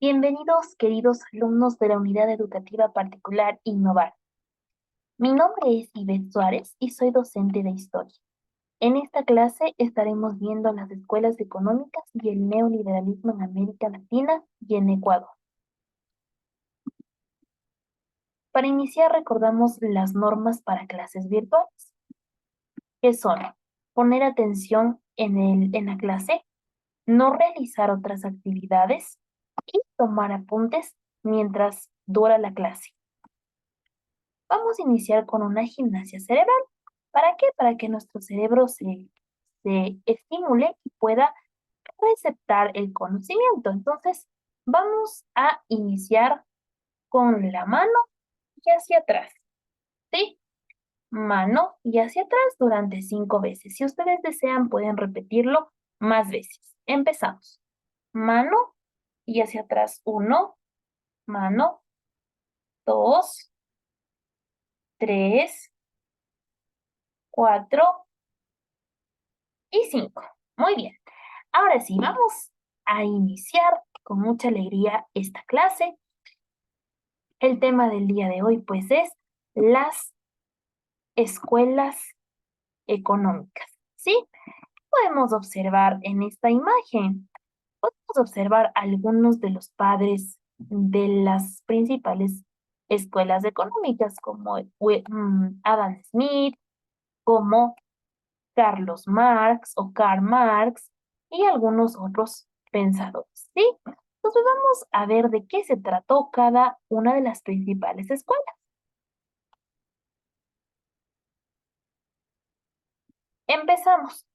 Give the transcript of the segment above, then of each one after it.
Bienvenidos, queridos alumnos de la Unidad Educativa Particular Innovar. Mi nombre es Ivette Suárez y soy docente de Historia. En esta clase estaremos viendo las escuelas económicas y el neoliberalismo en América Latina y en Ecuador. Para iniciar, recordamos las normas para clases virtuales, que son poner atención en la clase, no realizar otras actividades y tomar apuntes mientras dura la clase. Vamos a iniciar con una gimnasia cerebral. ¿Para qué? Para que nuestro cerebro se estimule y pueda receptar el conocimiento. Entonces, vamos a iniciar con la mano y hacia atrás. ¿Sí? Mano y hacia atrás durante 5 veces. Si ustedes desean, pueden repetirlo más veces. Empezamos. Mano y hacia atrás. 1, mano, 2, 3, 4 y 5. Muy bien. Ahora sí, vamos a iniciar con mucha alegría esta clase. El tema del día de hoy, pues, es las escuelas económicas. ¿Sí? Podemos observar en esta imagen, podemos observar algunos de los padres de las principales escuelas económicas, como Adam Smith, como Carlos Marx o Karl Marx y algunos otros pensadores, ¿sí? Entonces vamos a ver de qué se trató cada una de las principales escuelas. Empezamos.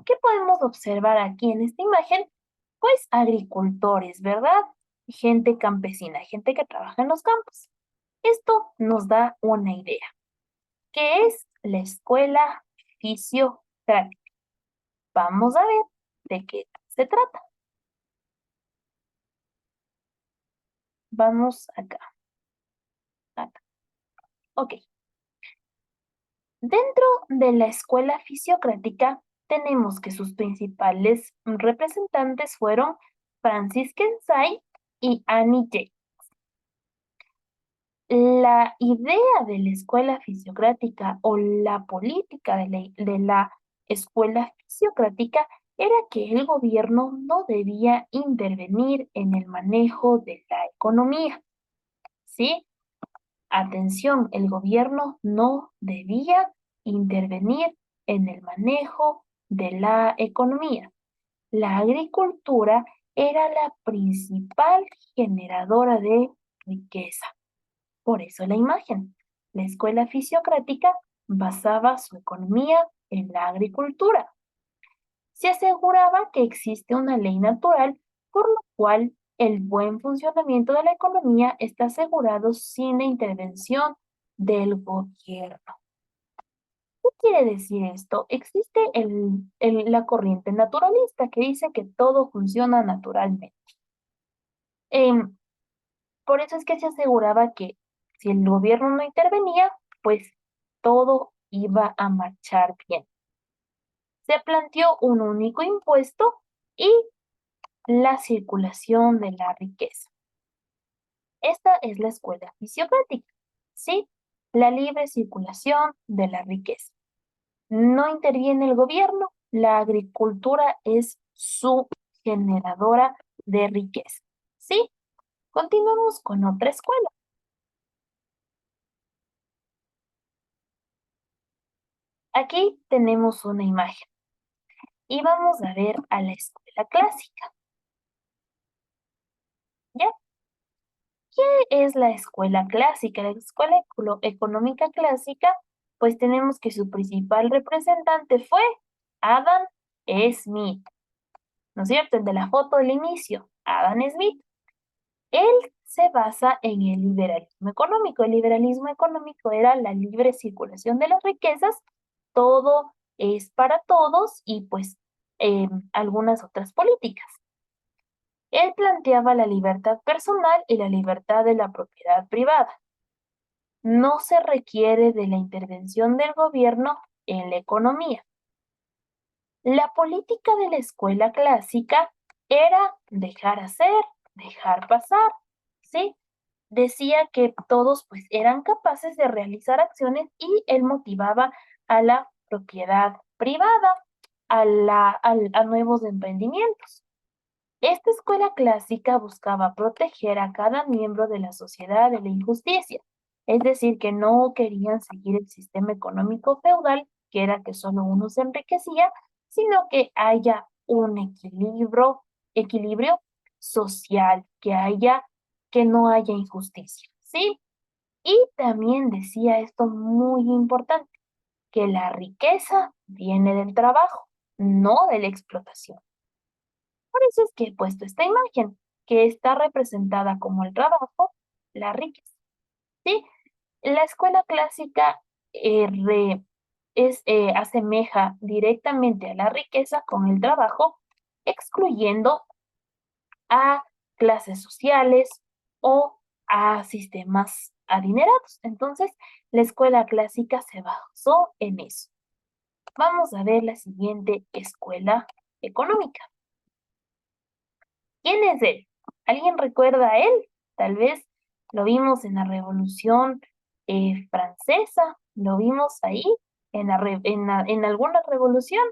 ¿Qué podemos observar aquí en esta imagen? Pues agricultores, ¿verdad? Gente campesina, gente que trabaja en los campos. Esto nos da una idea. ¿Qué es la escuela fisiocrática? Vamos a ver de qué se trata. Vamos acá. Acá. Ok. Dentro de la escuela fisiocrática tenemos que sus principales representantes fueron Francis Kensay y Annie Jay. La idea de la escuela fisiocrática o la política de la escuela fisiocrática era que el gobierno no debía intervenir en el manejo de la economía. ¿Sí? Atención, el gobierno no debía intervenir en el manejo de la economía. La agricultura era la principal generadora de riqueza. Por eso la imagen. La escuela fisiocrática basaba su economía en la agricultura. Se aseguraba que existe una ley natural por lo cual el buen funcionamiento de la economía está asegurado sin la intervención del gobierno. ¿Qué quiere decir esto? Existe la corriente naturalista que dice que todo funciona naturalmente. Em, por eso es que se aseguraba que si el gobierno no intervenía, pues todo iba a marchar bien. Se planteó un único impuesto y la circulación de la riqueza. Esta es la escuela fisiocrática, ¿sí? La libre circulación de la riqueza. No interviene el gobierno, la agricultura es su generadora de riqueza, ¿sí? Continuamos con otra escuela. Aquí tenemos una imagen y vamos a ver a la escuela clásica, ¿ya? ¿Qué es la escuela clásica? La escuela económica clásica, pues tenemos que su principal representante fue Adam Smith, ¿no es cierto? El de la foto del inicio, Adam Smith. Él se basa en el liberalismo económico. El liberalismo económico era la libre circulación de las riquezas, todo es para todos y pues algunas otras políticas. Él planteaba la libertad personal y la libertad de la propiedad privada. No se requiere de la intervención del gobierno en la economía. La política de la escuela clásica era dejar hacer dejar pasar, ¿sí? Decía que todos pues eran capaces de realizar acciones y él motivaba a la propiedad privada, a nuevos emprendimientos. Esta escuela clásica buscaba proteger a cada miembro de la sociedad de la injusticia, es decir, que no querían seguir el sistema económico feudal, que era que solo uno se enriquecía, sino que haya un equilibrio social, que no haya injusticia, ¿sí? Y también decía esto muy importante, que la riqueza viene del trabajo, no de la explotación. Por eso es que he puesto esta imagen, que está representada como el trabajo, la riqueza, ¿sí? La escuela clásica asemeja directamente a la riqueza con el trabajo, excluyendo a clases sociales o a sistemas adinerados. Entonces, la escuela clásica se basó en eso. Vamos a ver la siguiente escuela económica. ¿Quién es él? ¿Alguien recuerda a él? Tal vez lo vimos en la Revolución Francesa, lo vimos ahí en alguna revolución.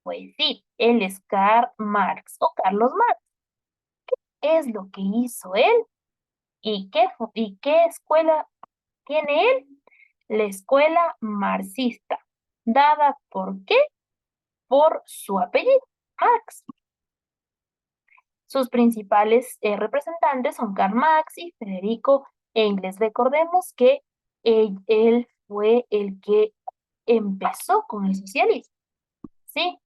Pues sí, él es Karl Marx o Carlos Marx. Es lo que hizo él. ¿Y qué escuela tiene él? La escuela marxista. ¿Dada por qué? Por su apellido, Marx. Sus principales representantes son Karl Marx y Federico Engels. Recordemos que él fue el que empezó con el socialismo, ¿sí?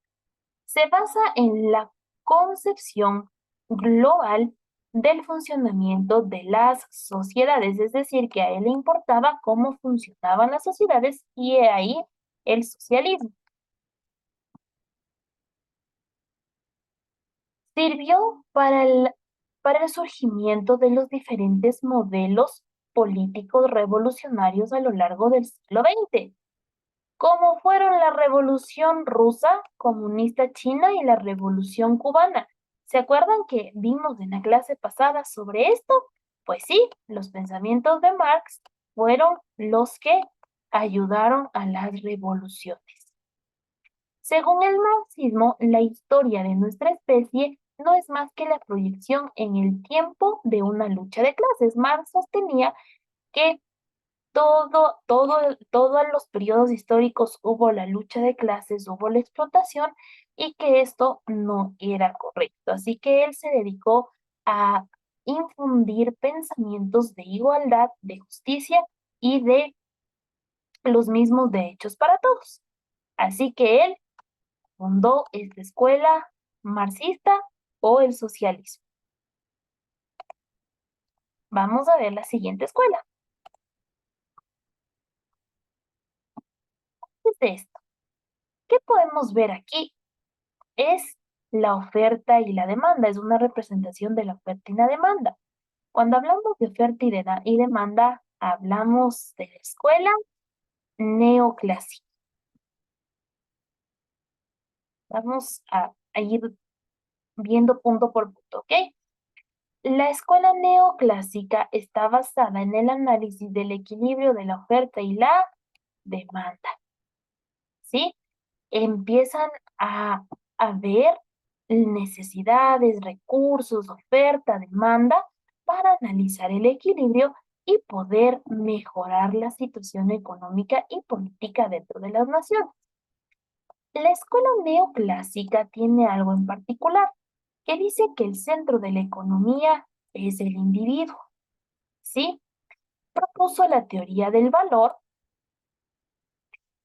Se basa en la concepción global del funcionamiento de las sociedades, es decir, que a él le importaba cómo funcionaban las sociedades y he ahí el socialismo. Sirvió para el surgimiento de los diferentes modelos políticos revolucionarios a lo largo del siglo XX, como fueron la Revolución Rusa, Comunista China y la Revolución Cubana. ¿Se acuerdan que vimos en la clase pasada sobre esto? Pues sí, los pensamientos de Marx fueron los que ayudaron a las revoluciones. Según el marxismo, la historia de nuestra especie no es más que la proyección en el tiempo de una lucha de clases. Marx sostenía que todos los periodos históricos hubo la lucha de clases, hubo la explotación y que esto no era correcto. Así que él se dedicó a infundir pensamientos de igualdad, de justicia y de los mismos derechos para todos. Así que él fundó esta escuela marxista o el socialismo. Vamos a ver la siguiente escuela. ¿Qué es esto? ¿Qué podemos ver aquí? Es la oferta y la demanda, es una representación de la oferta y la demanda. Cuando hablamos de oferta y demanda, hablamos de la escuela neoclásica. Vamos a ir viendo punto por punto, ¿ok? La escuela neoclásica está basada en el análisis del equilibrio de la oferta y la demanda, ¿sí? Empiezan a ver necesidades, recursos, oferta, demanda, para analizar el equilibrio y poder mejorar la situación económica y política dentro de las naciones. La escuela neoclásica tiene algo en particular, que dice que el centro de la economía es el individuo, ¿sí? Propuso la teoría del valor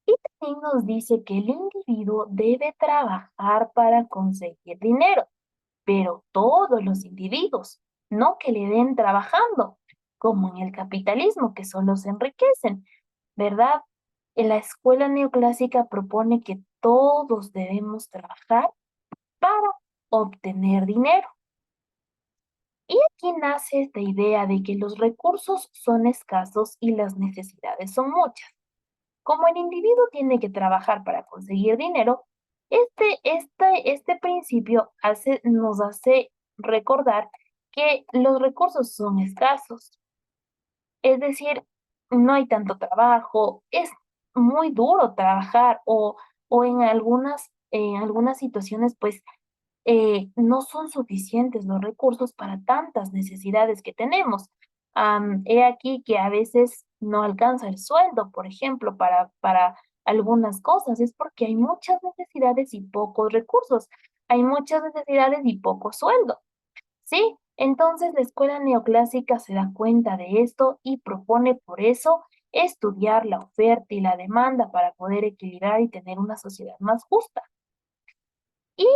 y también nos dice que el individuo debe trabajar para conseguir dinero, pero todos los individuos, no que le den trabajando, como en el capitalismo, que solo se enriquecen, ¿verdad? En la escuela neoclásica propone que todos debemos trabajar para obtener dinero. Y aquí nace esta idea de que los recursos son escasos y las necesidades son muchas. Como el individuo tiene que trabajar para conseguir dinero, este principio nos hace recordar que los recursos son escasos. Es decir, no hay tanto trabajo, es muy duro trabajar o en algunas situaciones, pues, no son suficientes los recursos para tantas necesidades que tenemos. He aquí que a veces no alcanza el sueldo, por ejemplo, para algunas cosas. Es porque hay muchas necesidades y pocos recursos. Hay muchas necesidades y poco sueldo. Sí, entonces la escuela neoclásica se da cuenta de esto y propone por eso estudiar la oferta y la demanda para poder equilibrar y tener una sociedad más justa. Y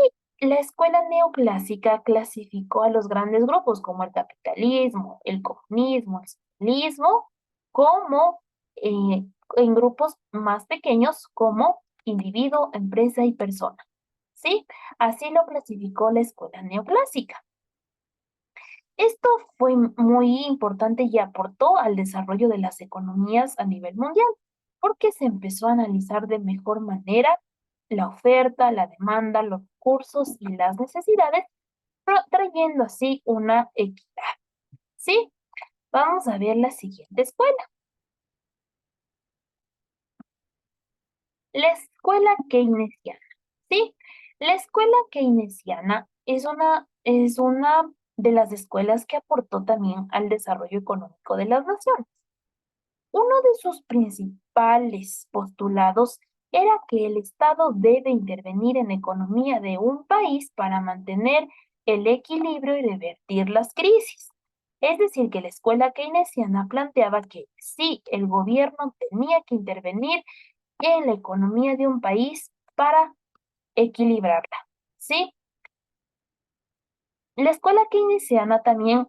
la escuela neoclásica clasificó a los grandes grupos como el capitalismo, el comunismo, el socialismo, como en grupos más pequeños como individuo, empresa y persona. ¿Sí? Así lo clasificó la escuela neoclásica. Esto fue muy importante y aportó al desarrollo de las economías a nivel mundial, porque se empezó a analizar de mejor manera la oferta, la demanda, los recursos y las necesidades, trayendo así una equidad. ¿Sí? Vamos a ver la siguiente escuela. La escuela keynesiana. ¿Sí? La escuela keynesiana es una de las escuelas que aportó también al desarrollo económico de las naciones. Uno de sus principales postulados era que el Estado debe intervenir en la economía de un país para mantener el equilibrio y revertir las crisis. Es decir, que la escuela keynesiana planteaba que sí, el gobierno tenía que intervenir en la economía de un país para equilibrarla. ¿Sí? La escuela keynesiana también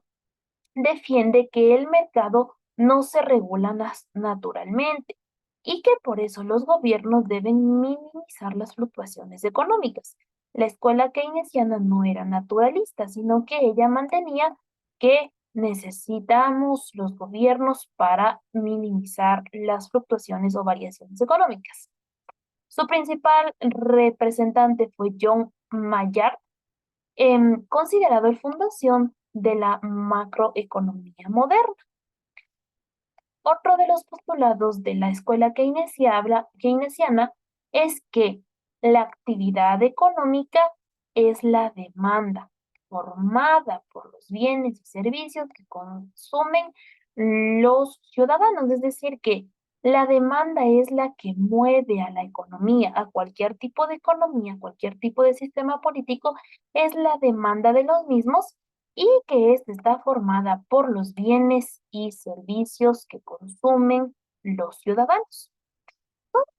defiende que el mercado no se regula naturalmente y que por eso los gobiernos deben minimizar las fluctuaciones económicas. La escuela keynesiana no era naturalista, sino que ella mantenía que necesitamos los gobiernos para minimizar las fluctuaciones o variaciones económicas. Su principal representante fue John Maynard, considerado el fundación de la macroeconomía moderna. Otro de los postulados de la escuela keynesiana es que la actividad económica es la demanda formada por los bienes y servicios que consumen los ciudadanos, es decir, que la demanda es la que mueve a la economía, a cualquier tipo de economía, cualquier tipo de sistema político, es la demanda de los mismos y que ésta está formada por los bienes y servicios que consumen los ciudadanos.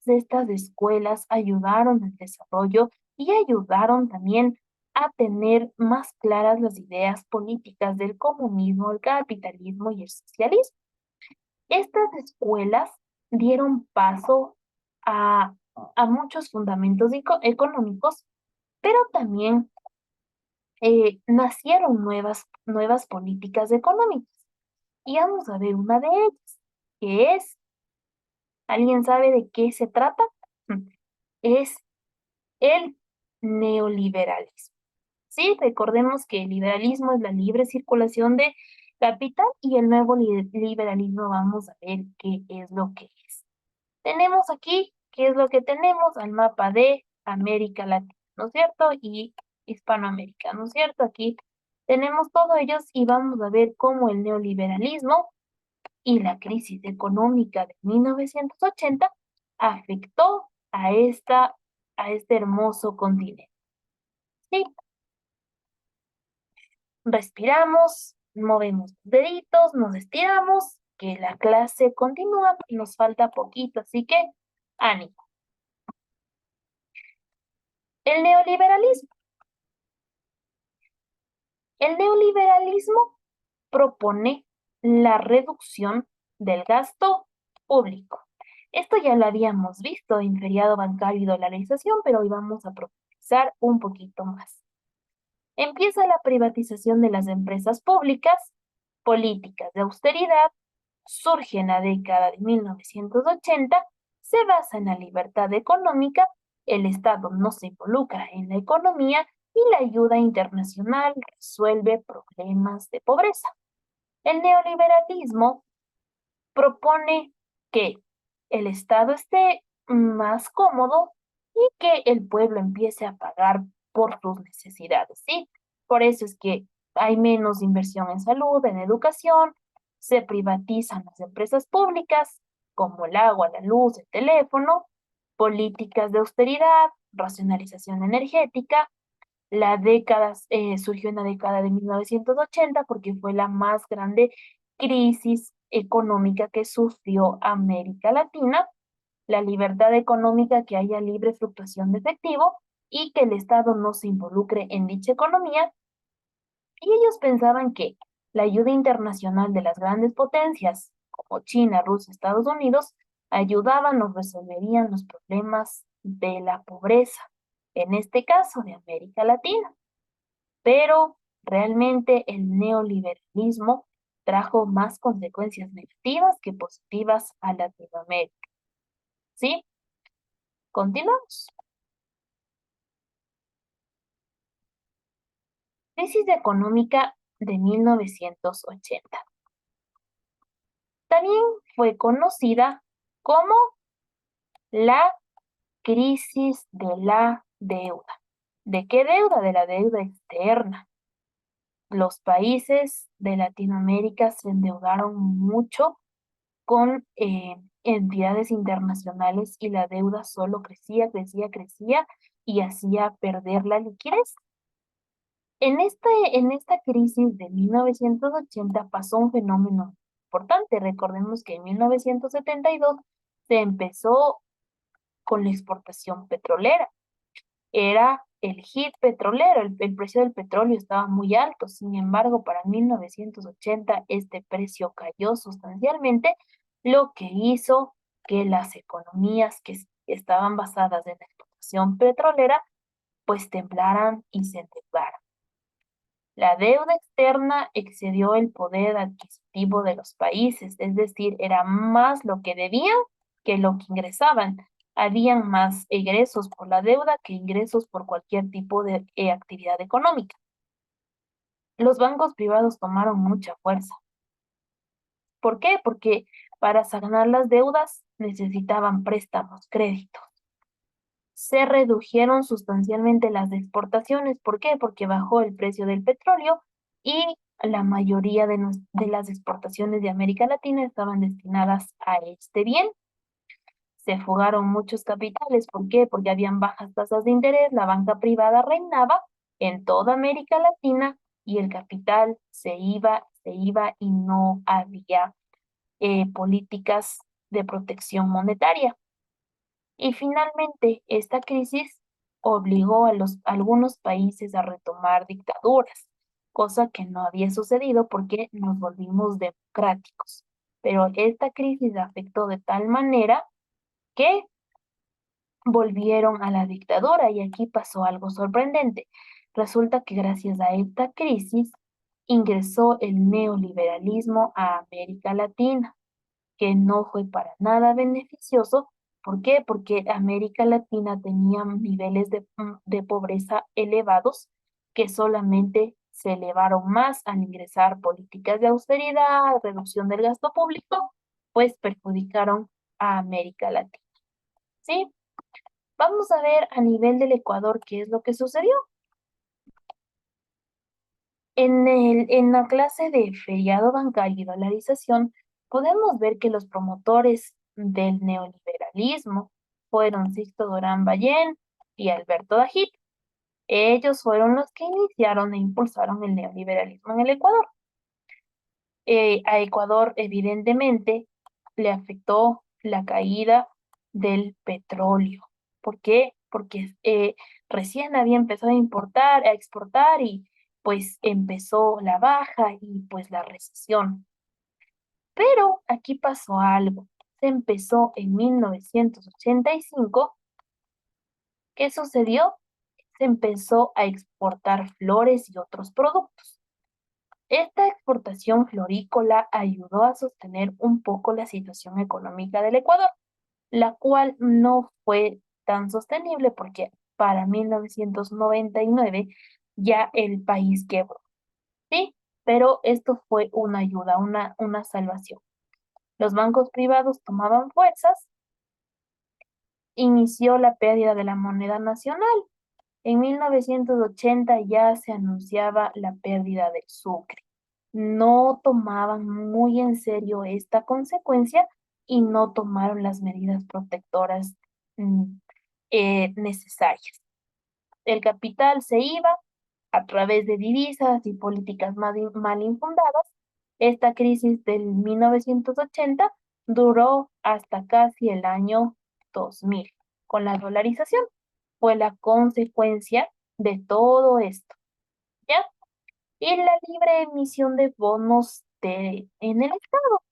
Estas escuelas ayudaron al desarrollo y ayudaron también a tener más claras las ideas políticas del comunismo, el capitalismo y el socialismo. Estas escuelas dieron paso a, a muchos fundamentos económicos, pero también nacieron nuevas políticas económicas. Y vamos a ver una de ellas, que es, ¿alguien sabe de qué se trata? Es el neoliberalismo. Sí, recordemos que el liberalismo es la libre circulación de capital y el nuevo liberalismo vamos a ver qué es lo que es. Tenemos aquí, ¿qué es lo que tenemos? Al mapa de América Latina, ¿no es cierto? Y Hispanoamérica, ¿no es cierto? Aquí tenemos todos ellos y vamos a ver cómo el neoliberalismo y la crisis económica de 1980 afectó a este hermoso continente. Sí, respiramos, movemos los deditos, nos estiramos, que la clase continúa, nos falta poquito, así que ánimo. El neoliberalismo. El neoliberalismo propone la reducción del gasto público. Esto ya lo habíamos visto en feriado bancario y dolarización, pero hoy vamos a profundizar un poquito más. Empieza la privatización de las empresas públicas, políticas de austeridad, surge en la década de 1980, se basa en la libertad económica, el Estado no se involucra en la economía y la ayuda internacional resuelve problemas de pobreza. El neoliberalismo propone que el Estado esté más cómodo y que el pueblo empiece a pagar por sus necesidades, ¿sí? Por eso es que hay menos inversión en salud, en educación, se privatizan las empresas públicas como el agua, la luz, el teléfono, políticas de austeridad, racionalización energética. Surgió en la década de 1980 porque fue la más grande crisis económica que sufrió América Latina, la libertad económica, que haya libre fluctuación de efectivo y que el Estado no se involucre en dicha economía. Y ellos pensaban que la ayuda internacional de las grandes potencias, como China, Rusia, Estados Unidos, ayudaban o resolverían los problemas de la pobreza, en este caso de América Latina. Pero realmente el neoliberalismo trajo más consecuencias negativas que positivas a Latinoamérica. ¿Sí? Continuamos. Crisis económica de 1980. También fue conocida como la crisis de la deuda. ¿De qué deuda? De la deuda externa. Los países de Latinoamérica se endeudaron mucho con entidades internacionales y la deuda solo crecía, crecía, crecía y hacía perder la liquidez. En esta crisis de 1980 pasó un fenómeno importante. Recordemos que en 1972 se empezó con la exportación petrolera. Era el hit petrolero, el precio del petróleo estaba muy alto. Sin embargo, para 1980 este precio cayó sustancialmente, lo que hizo que las economías que estaban basadas en la explotación petrolera pues temblaran y se endeudaran. La deuda externa excedió el poder adquisitivo de los países, es decir, era más lo que debían que lo que ingresaban. Habían más egresos por la deuda que ingresos por cualquier tipo de actividad económica. Los bancos privados tomaron mucha fuerza. ¿Por qué? Porque para sanar las deudas necesitaban préstamos, créditos. Se redujeron sustancialmente las exportaciones. ¿Por qué? Porque bajó el precio del petróleo y la mayoría de las exportaciones de América Latina estaban destinadas a este bien. Se fugaron muchos capitales. ¿Por qué? Porque habían bajas tasas de interés, la banca privada reinaba en toda América Latina y el capital se iba y no había políticas de protección monetaria. Y finalmente, esta crisis obligó a algunos países a retomar dictaduras, cosa que no había sucedido porque nos volvimos democráticos. Pero esta crisis afectó de tal manera que volvieron a la dictadura y aquí pasó algo sorprendente. Resulta que gracias a esta crisis ingresó el neoliberalismo a América Latina, que no fue para nada beneficioso. ¿Por qué? Porque América Latina tenía niveles de pobreza elevados que solamente se elevaron más al ingresar políticas de austeridad, reducción del gasto público, pues perjudicaron a América Latina. ¿Sí? Vamos a ver a nivel del Ecuador qué es lo que sucedió. En la clase de feriado bancario y dolarización, podemos ver que los promotores del neoliberalismo fueron Sixto Durán Ballén y Alberto Dajit. Ellos fueron los que iniciaron e impulsaron el neoliberalismo en el Ecuador. A Ecuador, evidentemente, le afectó la caída del petróleo. ¿Por qué? Porque recién había empezado a importar, a exportar y pues empezó la baja y pues la recesión. Pero aquí pasó algo. Se empezó en 1985. ¿Qué sucedió? Se empezó a exportar flores y otros productos. Esta exportación florícola ayudó a sostener un poco la situación económica del Ecuador, la cual no fue tan sostenible porque para 1999 ya el país quebró, ¿sí? Pero esto fue una ayuda, una salvación. Los bancos privados tomaban fuerzas, inició la pérdida de la moneda nacional. En 1980 ya se anunciaba la pérdida del Sucre. No tomaban muy en serio esta consecuencia y no tomaron las medidas protectoras mm, necesarias. El capital se iba a través de divisas y políticas mal infundadas. Esta crisis del 1980 duró hasta casi el año 2000. Con la dolarización fue la consecuencia de todo esto, ¿ya? Y la libre emisión de bonos en el Estado.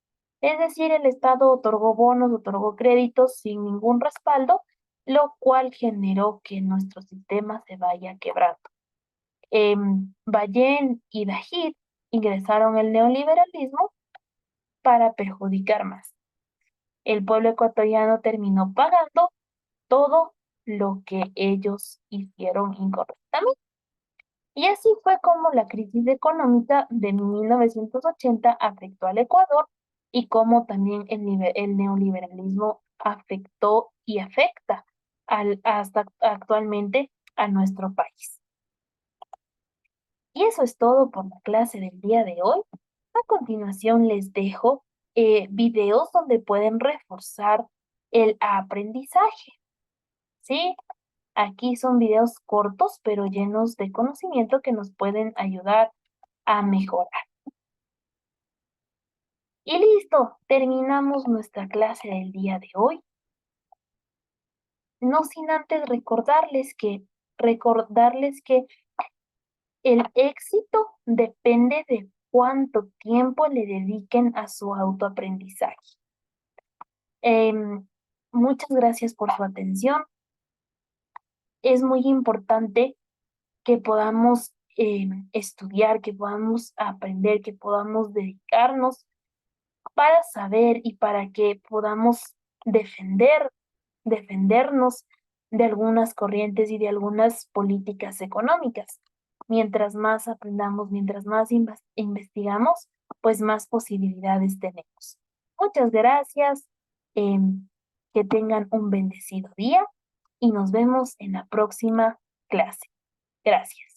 Es decir, el Estado otorgó bonos, otorgó créditos sin ningún respaldo, lo cual generó que nuestro sistema se vaya quebrando. Ballén y Dajit ingresaron el neoliberalismo para perjudicar más. El pueblo ecuatoriano terminó pagando todo lo que ellos hicieron incorrectamente. Y así fue como la crisis económica de 1980 afectó al Ecuador y cómo también el neoliberalismo afectó y afecta hasta actualmente a nuestro país. Y eso es todo por la clase del día de hoy. A continuación les dejo videos donde pueden reforzar el aprendizaje, ¿sí? Aquí son videos cortos, pero llenos de conocimiento que nos pueden ayudar a mejorar. Y listo, terminamos nuestra clase del día de hoy. No sin antes recordarles que el éxito depende de cuánto tiempo le dediquen a su autoaprendizaje. Em, muchas gracias por su atención. Es muy importante que podamos estudiar, que podamos aprender, que podamos dedicarnos para saber y para que podamos defendernos de algunas corrientes y de algunas políticas económicas. Mientras más aprendamos, mientras más investigamos, pues más posibilidades tenemos. Muchas gracias, que tengan un bendecido día y nos vemos en la próxima clase. Gracias.